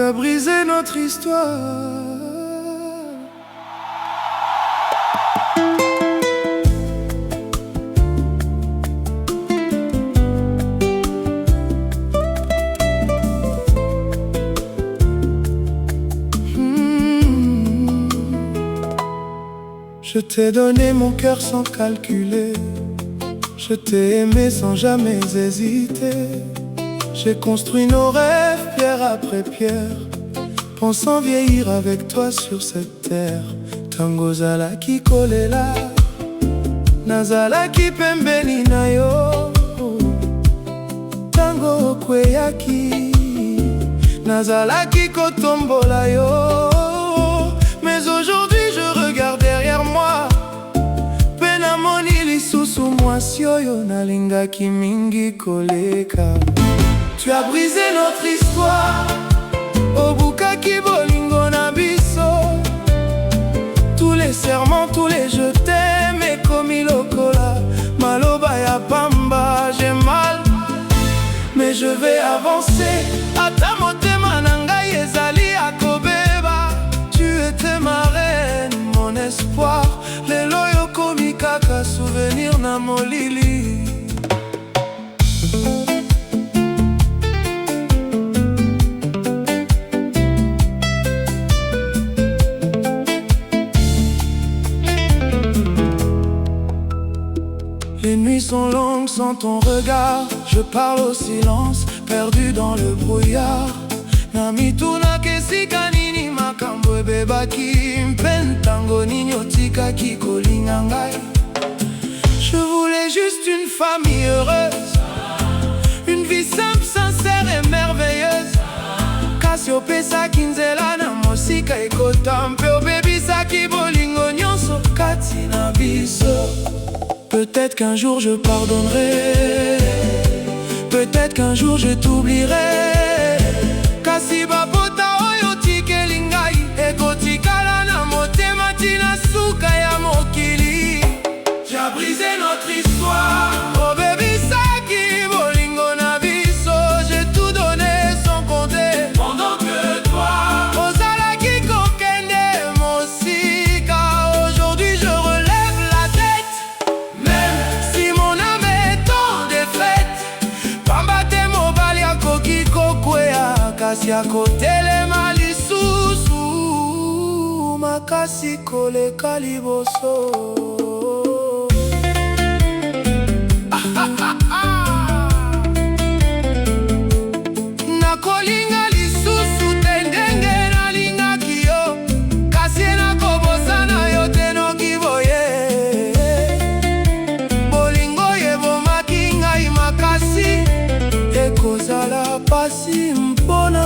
as brisé notre histoire. Je t'ai donné mon cœur sans calculer. Je t'ai aimé sans jamais hésiter. J'ai construit nos rêves pierre après pierre, pensant vieillir avec toi sur cette terre. Tango zalaki kolela, nazalaki pembeni na yo. Tango kweyaki, nazalaki kotombola yo. Mais aujourd'hui je regarde derrière moi, pena moni lisusu mwasi oyo nalingaki mingi koleka. Tu as brisé notre histoire, obukaki bolingo na biso. Tous les serments, tous les je t'aime, ekomi lokola maloba ya pamba. J'ai mal, mais je vais avancer. Ata motema na ngai ezali akobeba. Tu étais ma reine, mon espoir. Lelo yokomi kaka souvenir na molili. Les nuits sont longues sans ton regard. Je parle au silence, perdu dans le brouillard. Namituna kesika nini makambo ebebaki. Mpentango nini otikaki kolinga ngai. Je voulais juste une famille heureuse, une vie simple, sincère et merveilleuse. Kasi opesaki nzela na mosika ekota. Mpe obebisaki bolingo nyonso kati na biso. Peut-être qu'un jour je pardonnerai, peut-être qu'un jour je t'oublierai. Kasi bapota oyo tikeli ngai, ekotikala na motema tina suka ya mokili. Tu as brisé notre histoire, obebisaki bolingo na biso. J'ai tout donné sans compter, pendant que toi ozalaki kokende mosika. Aujourd'hui je relève la tête, même si mon âme est en défaite. Pambate mobali akoki kokwea, kasi akotelema lisusu. Makasi koleka liboso. Nakolinga lisusu te ndenge nalingaki yo. Kasi nakobosana yo te noki boye. Bolingo ebomaki ngai makasi, ekozala pasi mpona